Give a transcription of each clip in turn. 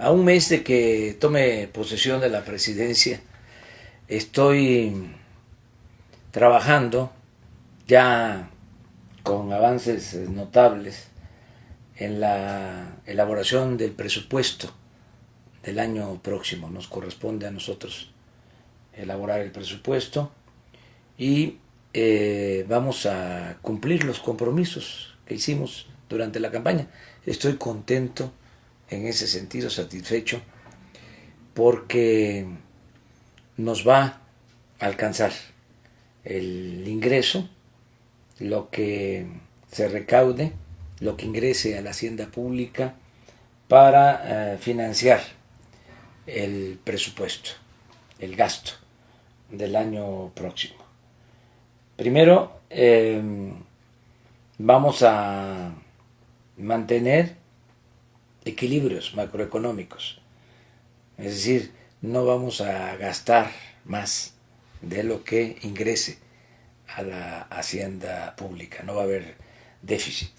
a un mes de que tome posesión de la presidencia, estoy trabajando ya con avances notables en la elaboración del presupuesto del año próximo. Nos corresponde a nosotros elaborar el presupuesto y vamos a cumplir los compromisos que hicimos durante la campaña. Estoy contento en ese sentido, satisfecho, porque nos va a alcanzar el ingreso, lo que se recaude, lo que ingrese a la hacienda pública para financiar el presupuesto, el gasto del año próximo. Primero, vamos a mantener equilibrios macroeconómicos, es decir, no vamos a gastar más de lo que ingrese a la hacienda pública, no va a haber déficit.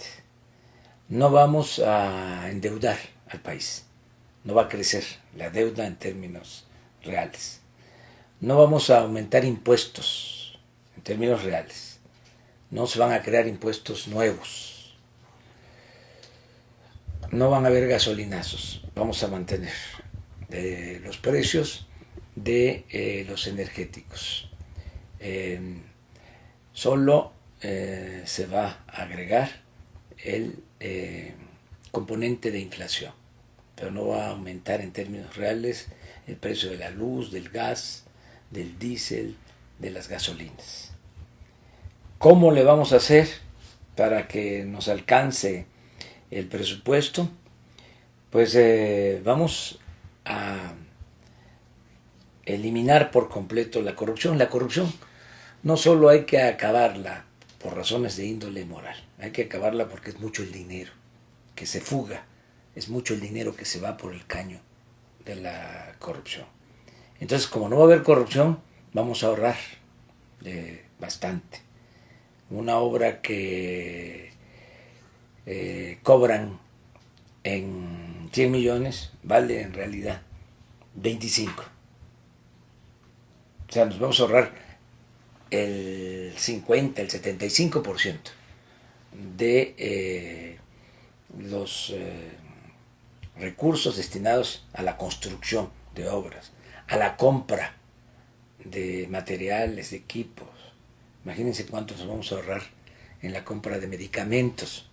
No vamos a endeudar al país, no va a crecer la deuda en términos reales. No vamos a aumentar impuestos en términos reales, no se van a crear impuestos nuevos, no van a haber gasolinazos, vamos a mantener los precios de los energéticos. Solo se va a agregar el componente de inflación, pero no va a aumentar en términos reales el precio de la luz, del gas, del diésel, de las gasolinas. ¿Cómo le vamos a hacer para que nos alcance el presupuesto? Pues vamos a eliminar por completo la corrupción. La corrupción no solo hay que acabarla por razones de índole moral, hay que acabarla porque es mucho el dinero que se fuga, es mucho el dinero que se va por el caño de la corrupción. Entonces, como no va a haber corrupción, vamos a ahorrar bastante. Una obra que cobran en 100 millones vale en realidad 25. O sea, nos vamos a ahorrar el 50, el 75% de los recursos destinados a la construcción de obras, a la compra de materiales, de equipos. Imagínense cuánto nos vamos a ahorrar en la compra de medicamentos.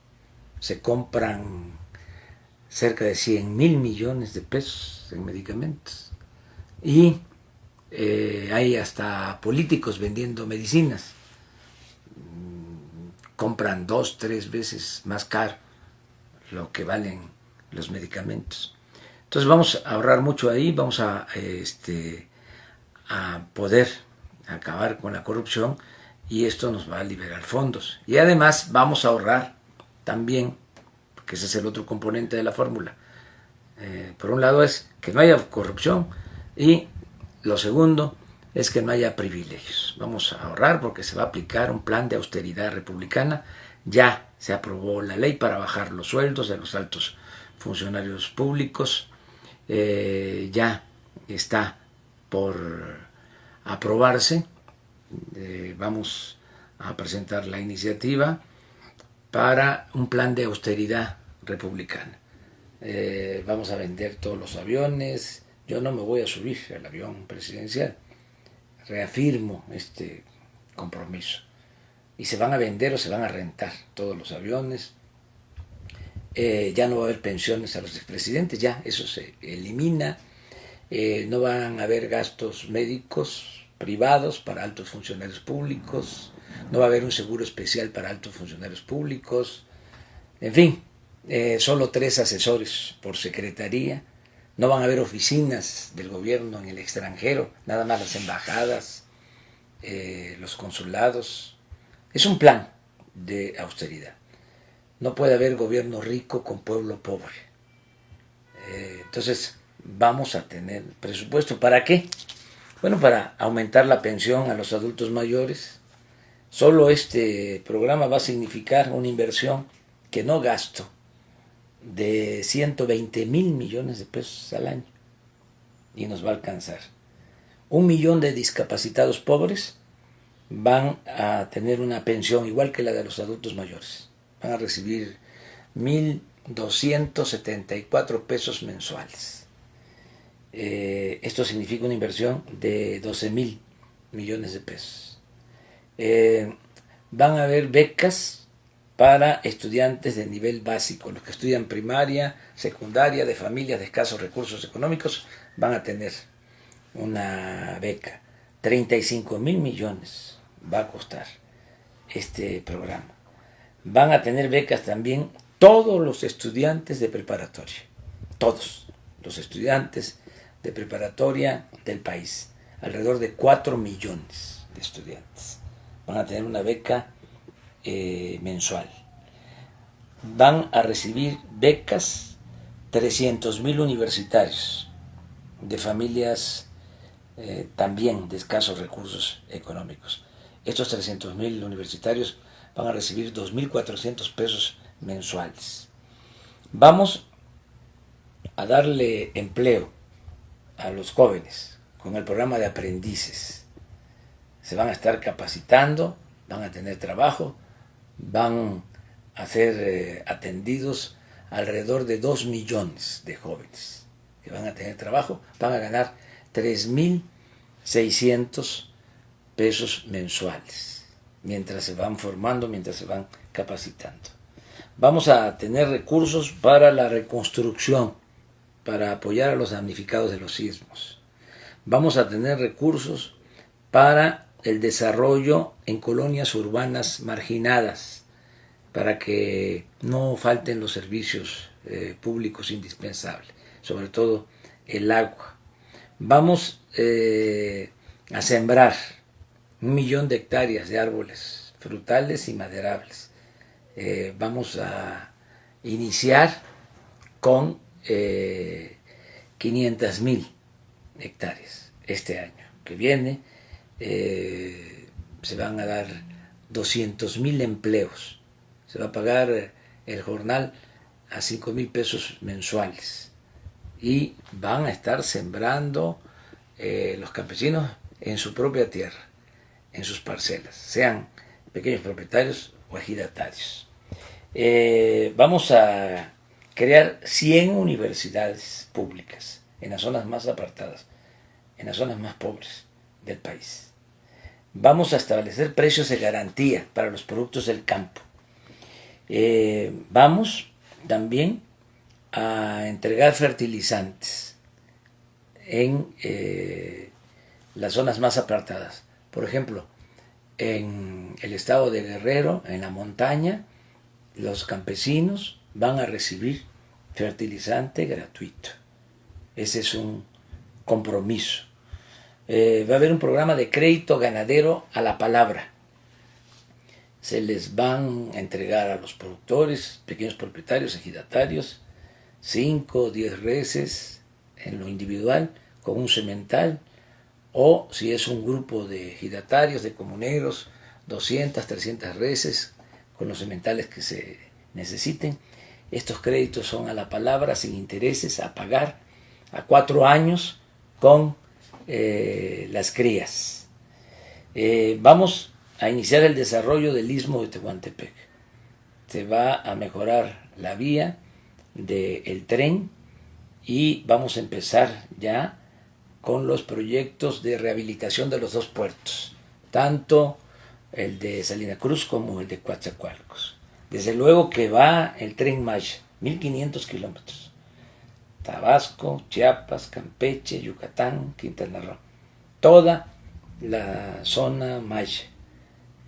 Se compran cerca de 100,000 millones de pesos en medicamentos. Y hay hasta políticos vendiendo medicinas. Compran 2, 3 veces más caro lo que valen los medicamentos. Entonces vamos a ahorrar mucho ahí, vamos a poder acabar con la corrupción y esto nos va a liberar fondos. Y además vamos a ahorrar también, que ese es el otro componente de la fórmula. Por un lado es que no haya corrupción y lo segundo es que no haya privilegios. Vamos a ahorrar porque se va a aplicar un plan de austeridad republicana. Ya se aprobó la ley para bajar los sueldos de los altos funcionarios públicos. Ya está por aprobarse. Vamos a presentar la iniciativa para un plan de austeridad republicana. Vamos a vender todos los aviones. Yo no me voy a subir al avión presidencial. Reafirmo este compromiso. Y se van a vender o se van a rentar todos los aviones. Ya no va a haber pensiones a los expresidentes, ya eso se elimina. No van a haber gastos médicos privados para altos funcionarios públicos. No va a haber un seguro especial para altos funcionarios públicos. En fin, solo 3 asesores por secretaría. No van a haber oficinas del gobierno en el extranjero, nada más las embajadas, los consulados. Es un plan de austeridad. No puede haber gobierno rico con pueblo pobre. Entonces vamos a tener presupuesto. ¿Para qué? Bueno, para aumentar la pensión a los adultos mayores. Solo este programa va a significar una inversión que no gasto de 120,000 millones de pesos al año y nos va a alcanzar. 1 millón de discapacitados pobres van a tener una pensión igual que la de los adultos mayores. Van a recibir 1,274 pesos mensuales. Esto significa una inversión de 12,000 millones de pesos. Van a haber becas para estudiantes de nivel básico. Los que estudian primaria, secundaria, de familias de escasos recursos económicos, van a tener una beca. 35,000 millones va a costar este programa. Van a tener becas también todos los estudiantes de preparatoria. Todos los estudiantes de preparatoria del país. Alrededor de 4 millones de estudiantes van a tener una beca mensual. Van a recibir becas 300,000 universitarios de familias también de escasos recursos económicos. Estos 300,000 universitarios van a recibir 2,400 pesos mensuales. Vamos a darle empleo a los jóvenes con el programa de aprendices. Se van a estar capacitando, van a tener trabajo, van a ser atendidos alrededor de 2 millones de jóvenes que van a tener trabajo, van a ganar 3,600 pesos mensuales, mientras se van formando, mientras se van capacitando. Vamos a tener recursos para la reconstrucción, para apoyar a los damnificados de los sismos. Vamos a tener recursos para el desarrollo en colonias urbanas marginadas, para que no falten los servicios públicos indispensables, sobre todo el agua. Vamos a sembrar 1 millón de hectáreas de árboles frutales y maderables. Vamos a iniciar con 500,000 hectáreas este año que viene. Se van a dar 200,000 empleos. Se va a pagar el jornal a 5,000 pesos mensuales y van a estar sembrando los campesinos en su propia tierra, en sus parcelas, sean pequeños propietarios o ejidatarios. Vamos a crear 100 universidades públicas en las zonas más apartadas, en las zonas más pobres del país. Vamos a establecer precios de garantía para los productos del campo. Vamos también a entregar fertilizantes en las zonas más apartadas. Por ejemplo, en el estado de Guerrero, en la montaña, los campesinos van a recibir fertilizante gratuito. Ese es un compromiso. Va a haber un programa de crédito ganadero a la palabra. Se les van a entregar a los productores, pequeños propietarios, ejidatarios, 5 o 10 reses en lo individual con un semental, o si es un grupo de ejidatarios, de comuneros, 200, 300 reses con los sementales que se necesiten. Estos créditos son a la palabra, sin intereses, a pagar a 4 años con las crías. Vamos a iniciar el desarrollo del istmo de Tehuantepec. Se va a mejorar la vía del tren y vamos a empezar ya con los proyectos de rehabilitación de los 2 puertos, tanto el de Salina Cruz como el de Coatzacoalcos. Desde luego que va el Tren Maya, 1,500 kilómetros. Tabasco, Chiapas, Campeche, Yucatán, Quintana Roo. Toda la zona maya,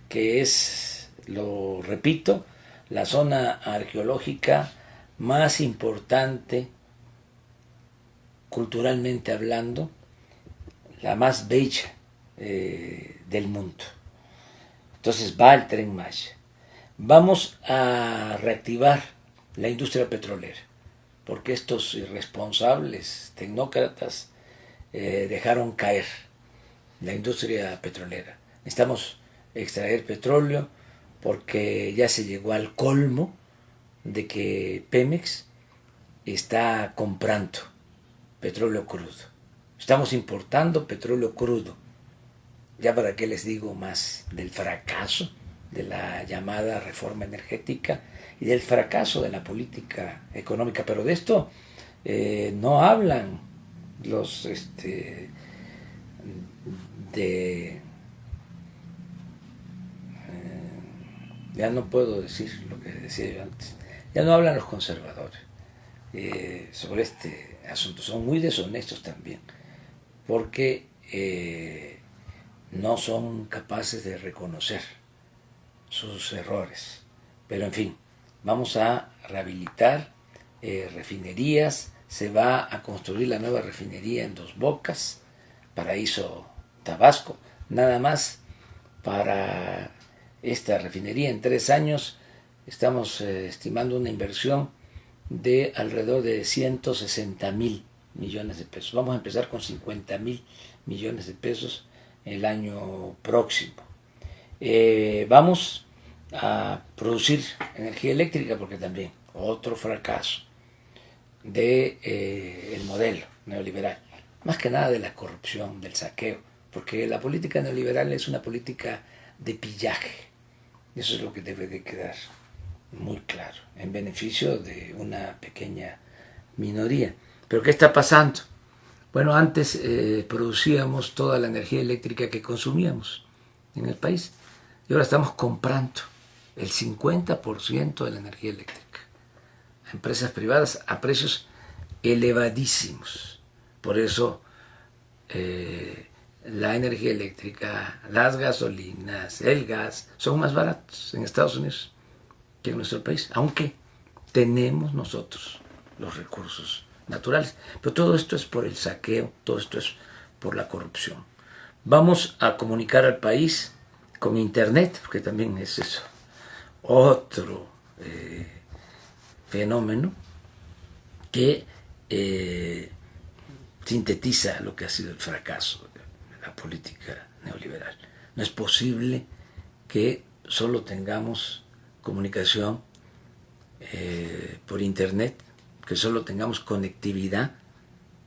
que es, lo repito, la zona arqueológica más importante, culturalmente hablando, la más bella del mundo. Entonces va el Tren Maya. Vamos a reactivar la industria petrolera, porque estos irresponsables tecnócratas dejaron caer la industria petrolera. Necesitamos extraer petróleo porque ya se llegó al colmo de que Pemex está comprando petróleo crudo. Estamos importando petróleo crudo. Ya para qué les digo más del fracaso de la llamada reforma energética y del fracaso de la política económica. Pero de esto no hablan los de ya no puedo decir lo que decía yo antes. Ya no hablan los conservadores sobre este asunto. Son muy deshonestos también, porque no son capaces de reconocer sus errores. Pero en fin, vamos a rehabilitar refinerías. Se va a construir la nueva refinería en Dos Bocas, Paraíso, Tabasco. Nada más para esta refinería en 3 años estamos estimando una inversión de alrededor de 160,000 millones de pesos. Vamos a empezar con 50,000 millones de pesos el año próximo. Vamos a producir energía eléctrica, porque también otro fracaso de el modelo neoliberal, más que nada de la corrupción, del saqueo, porque la política neoliberal es una política de pillaje. Eso es lo que debe de quedar muy claro, en beneficio de una pequeña minoría. Pero ¿qué está pasando? Bueno, antes producíamos toda la energía eléctrica que consumíamos en el país y ahora estamos comprando el 50% de la energía eléctrica a empresas privadas a precios elevadísimos. Por eso la energía eléctrica, las gasolinas, el gas son más baratos en Estados Unidos que en nuestro país, aunque tenemos nosotros los recursos naturales. Pero todo esto es por el saqueo, todo esto es por la corrupción. Vamos a comunicar al país con Internet, porque también es eso, otro fenómeno que sintetiza lo que ha sido el fracaso de la política neoliberal. No es posible que solo tengamos comunicación por internet, que solo tengamos conectividad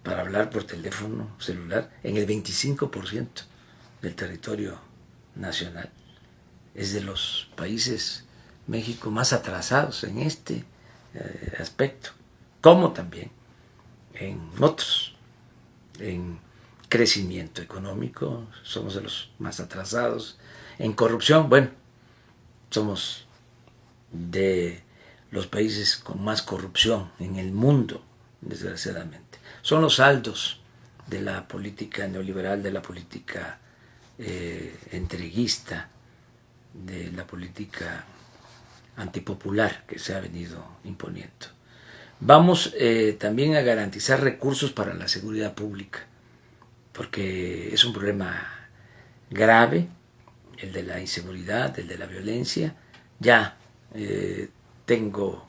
para hablar por teléfono celular en el 25% del territorio nacional. Es de los países, México, más atrasados en este aspecto, como también en otros. En crecimiento económico somos de los más atrasados. En corrupción, bueno, somos de los países con más corrupción en el mundo, desgraciadamente. Son los saldos de la política neoliberal, de la política entreguista, de la política antipopular que se ha venido imponiendo. Vamos también a garantizar recursos para la seguridad pública, porque es un problema grave, el de la inseguridad, el de la violencia. Ya tengo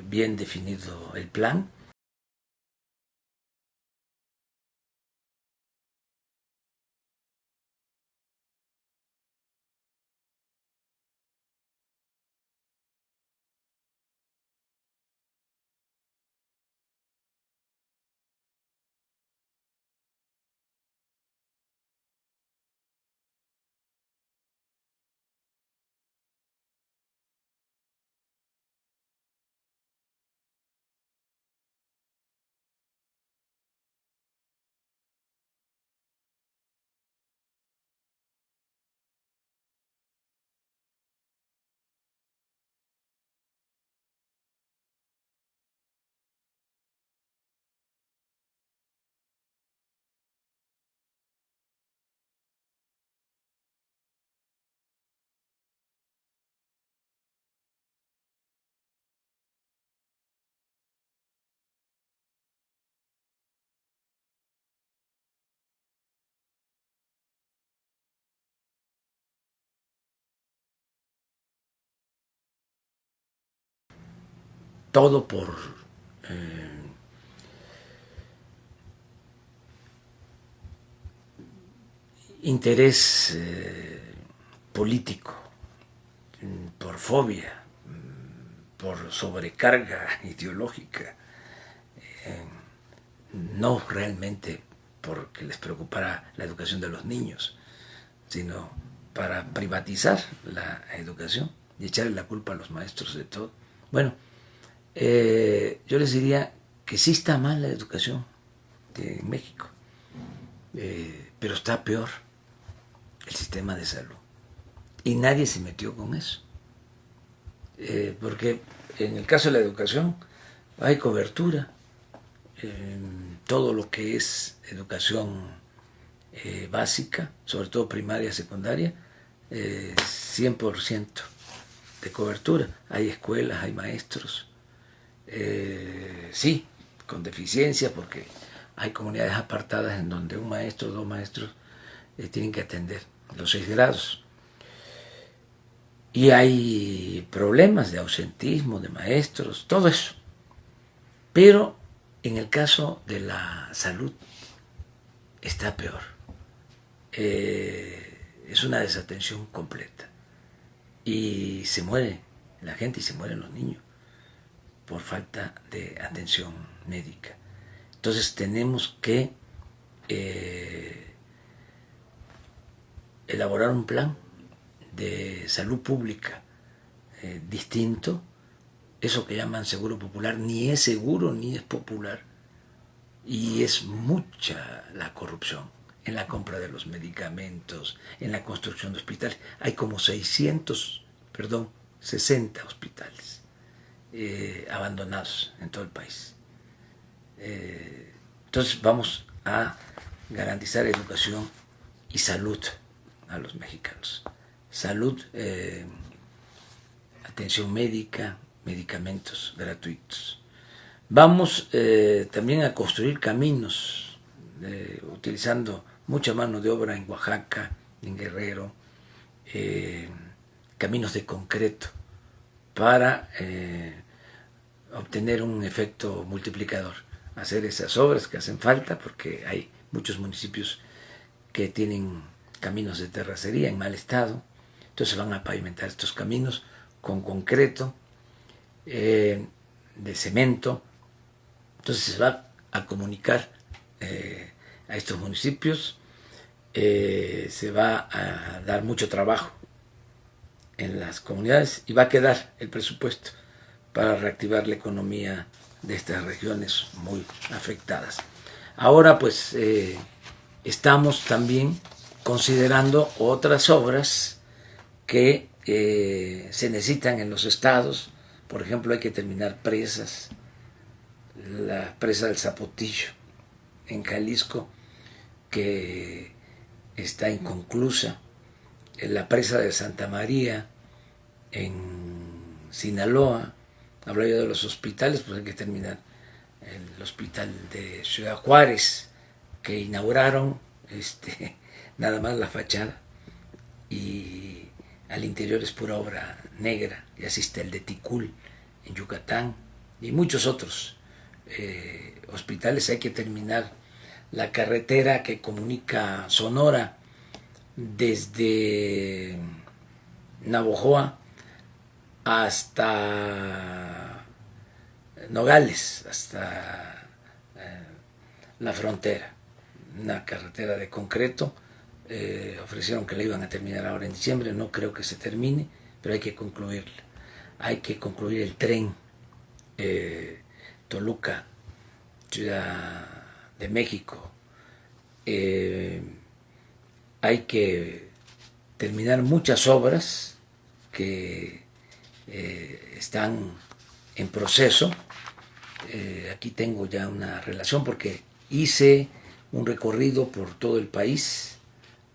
bien definido el plan. Todo por interés político, por fobia, por sobrecarga ideológica, no realmente porque les preocupara la educación de los niños, sino para privatizar la educación y echarle la culpa a los maestros de todo. Bueno, yo les diría que sí está mal la educación en México, pero está peor el sistema de salud. Y nadie se metió con eso. Porque en el caso de la educación hay cobertura. Todo lo que es educación básica, sobre todo primaria, secundaria, 100% de cobertura. Hay escuelas, hay maestros, sí, con deficiencia, porque hay comunidades apartadas en donde un maestro o dos maestros tienen que atender los 6 grados. Y hay problemas de ausentismo de maestros, todo eso. Pero en el caso de la salud está peor. Es una desatención completa. Y se muere la gente y se mueren los niños por falta de atención médica. Entonces tenemos que elaborar un plan de salud pública distinto. Eso que llaman seguro popular ni es seguro ni es popular, y es mucha la corrupción en la compra de los medicamentos, en la construcción de hospitales. Hay como 60 hospitales abandonados en todo el país. Entonces vamos a garantizar educación y salud a los mexicanos. Salud, atención médica, medicamentos gratuitos. Vamos también a construir caminos, utilizando mucha mano de obra en Oaxaca, en Guerrero, caminos de concreto para obtener un efecto multiplicador, hacer esas obras que hacen falta, porque hay muchos municipios que tienen caminos de terracería en mal estado. Entonces van a pavimentar estos caminos con concreto, de cemento. Entonces se va a comunicar a estos municipios, se va a dar mucho trabajo en las comunidades y va a quedar el presupuesto para reactivar la economía de estas regiones muy afectadas. Ahora pues estamos también considerando otras obras que se necesitan en los estados. Por ejemplo, hay que terminar presas, la presa del Zapotillo en Jalisco, que está inconclusa, la presa de Santa María en Sinaloa. Hablaba yo de los hospitales, pues hay que terminar el hospital de Ciudad Juárez, que inauguraron nada más la fachada, y al interior es pura obra negra. Y así está el de Ticul en Yucatán y muchos otros hospitales. Hay que terminar la carretera que comunica Sonora desde Navojoa hasta Nogales, hasta la frontera, una carretera de concreto. Ofrecieron que la iban a terminar ahora en diciembre, no creo que se termine, pero hay que concluirla. Hay que concluir el tren Toluca, Ciudad de México. Hay que terminar muchas obras que están en proceso. Aquí tengo ya una relación porque hice un recorrido por todo el país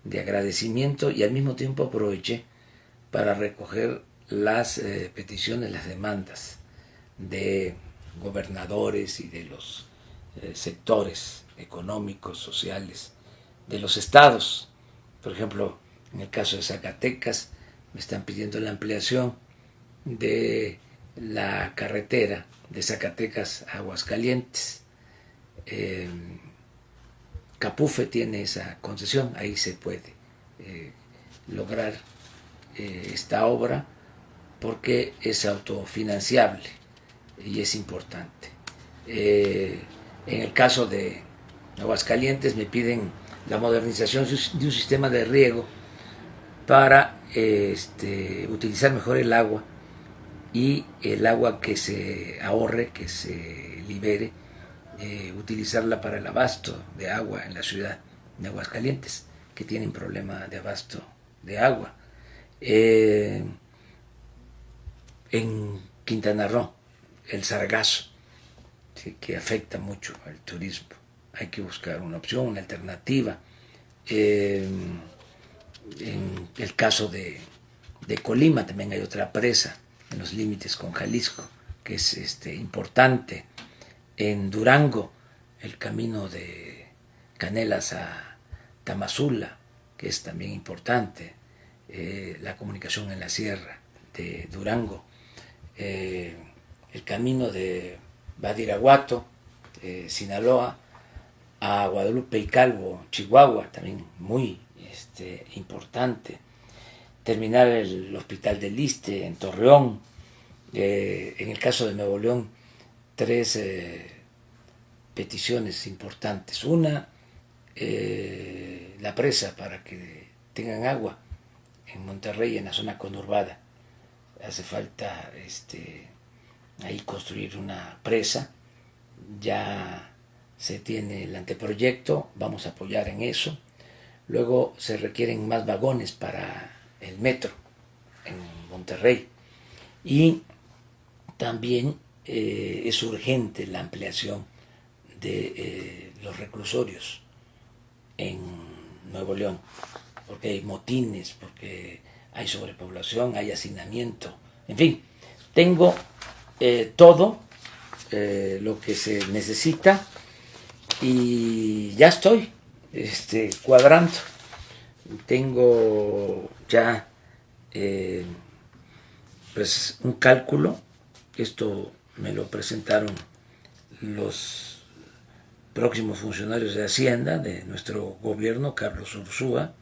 de agradecimiento y al mismo tiempo aproveché para recoger las peticiones, las demandas de gobernadores y de los sectores económicos, sociales de los estados. Por ejemplo, en el caso de Zacatecas, me están pidiendo la ampliación de la carretera de Zacatecas a Aguascalientes. Capufe tiene esa concesión, ahí se puede lograr esta obra porque es autofinanciable y es importante. En el caso de Aguascalientes me piden la modernización de un sistema de riego para utilizar mejor el agua, y el agua que se ahorre, que se libere, utilizarla para el abasto de agua en la ciudad de Aguascalientes, que tienen problema de abasto de agua. En Quintana Roo, el sargazo, ¿sí?, que afecta mucho al turismo. Hay que buscar una opción, una alternativa. En el caso de Colima también hay otra presa en los límites con Jalisco, que es importante. En Durango, el camino de Canelas a Tamazula, que es también importante. La comunicación en la sierra de Durango. El camino de Badiraguato, Sinaloa, a Guadalupe y Calvo, Chihuahua, también muy importante. Terminar el Hospital del Iste en Torreón. En el caso de Nuevo León, 3 peticiones importantes. Una, la presa para que tengan agua en Monterrey, en la zona conurbada. Hace falta ahí construir una presa. Ya se tiene el anteproyecto, vamos a apoyar en eso. Luego se requieren más vagones para el metro en Monterrey. Y también es urgente la ampliación de los reclusorios en Nuevo León, porque hay motines, porque hay sobrepoblación, hay hacinamiento, en fin, tengo todo lo que se necesita y ya estoy cuadrando. Tengo ya pues un cálculo. Esto me lo presentaron los próximos funcionarios de Hacienda de nuestro gobierno, Carlos Ursúa,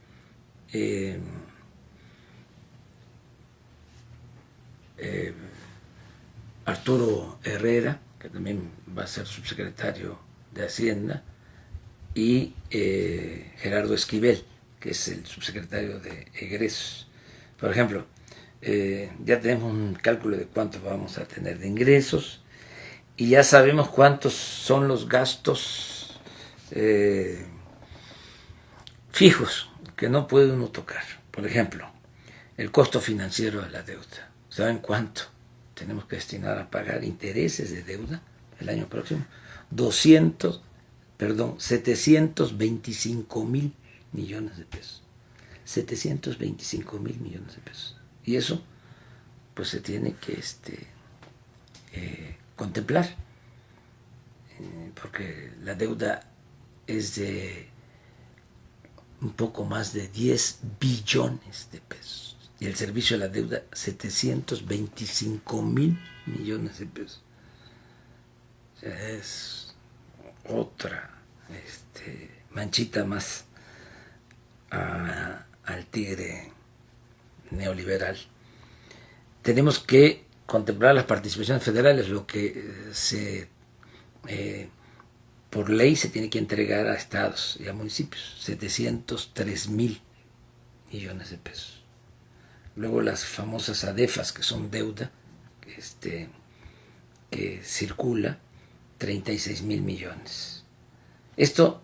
Arturo Herrera, que también va a ser subsecretario de Hacienda, y Gerardo Esquivel, que es el subsecretario de Egresos. Por ejemplo, ya tenemos un cálculo de cuánto vamos a tener de ingresos y ya sabemos cuántos son los gastos fijos que no puede uno tocar. Por ejemplo, el costo financiero de la deuda. ¿Saben cuánto tenemos que destinar a pagar intereses de deuda el año próximo? 725 mil millones de pesos. 725 mil millones de pesos. Y eso, pues se tiene que contemplar, porque la deuda es de un poco más de 10 billones de pesos. Y el servicio de la deuda, 725 mil millones de pesos. O sea, es otra manchita más al tigre neoliberal. Tenemos que contemplar las participaciones federales, lo que por ley se tiene que entregar a estados y a municipios, 703 mil millones de pesos. Luego las famosas ADEFAS, que son deuda que circula, 36 mil millones. Esto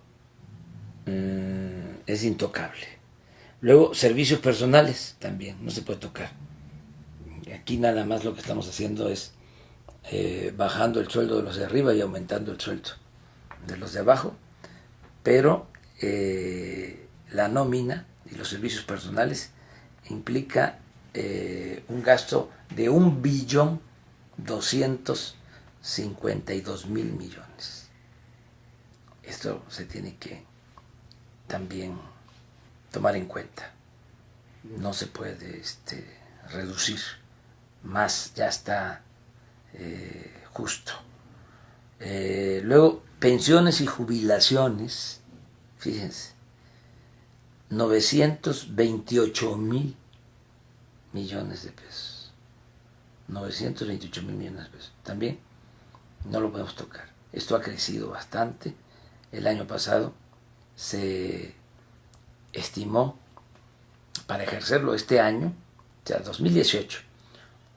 es intocable. Luego, servicios personales también, no se puede tocar. Aquí nada más lo que estamos haciendo es bajando el sueldo de los de arriba y aumentando el sueldo de los de abajo, pero la nómina y los servicios personales implica un gasto de 1.252.000 millones. Esto se tiene que también tomar en cuenta. No se puede reducir más, ya está justo. Luego, pensiones y jubilaciones, fíjense, 928 mil millones de pesos. 928 mil millones de pesos. También no lo podemos tocar. Esto ha crecido bastante. El año pasado se estimó para ejercerlo este año, o sea, 2018,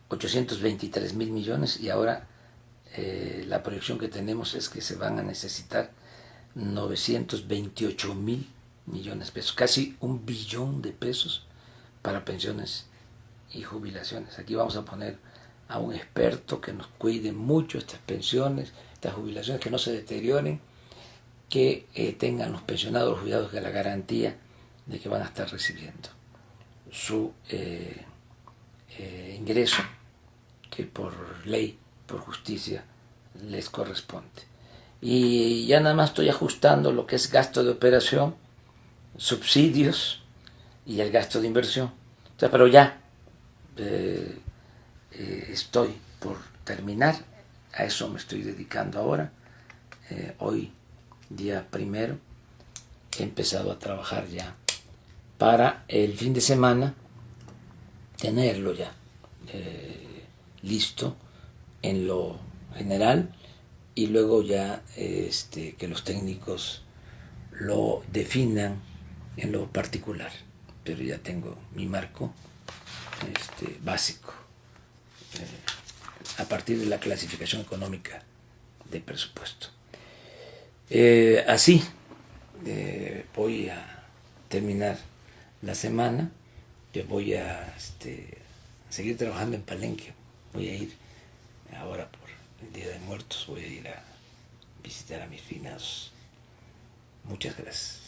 823 mil millones, y ahora la proyección que tenemos es que se van a necesitar 928 mil millones de pesos, casi 1 billón de pesos para pensiones y jubilaciones. Aquí vamos a poner a un experto que nos cuide mucho estas pensiones, estas jubilaciones, que no se deterioren, que tengan los pensionados, los jubilados, que la garantía de que van a estar recibiendo su ingreso que por ley, por justicia, les corresponde. Y ya nada más estoy ajustando lo que es gasto de operación, subsidios y el gasto de inversión. O sea, pero ya estoy por terminar, a eso me estoy dedicando ahora. Hoy, día 1, he empezado a trabajar ya para el fin de semana tenerlo ya listo en lo general, y luego ya que los técnicos lo definan en lo particular. Pero ya tengo mi marco básico a partir de la clasificación económica de presupuesto. Así voy a terminar la semana. Yo voy a seguir trabajando en Palenque. Voy a ir ahora por el Día de Muertos, voy a ir a visitar a mis finados. Muchas gracias.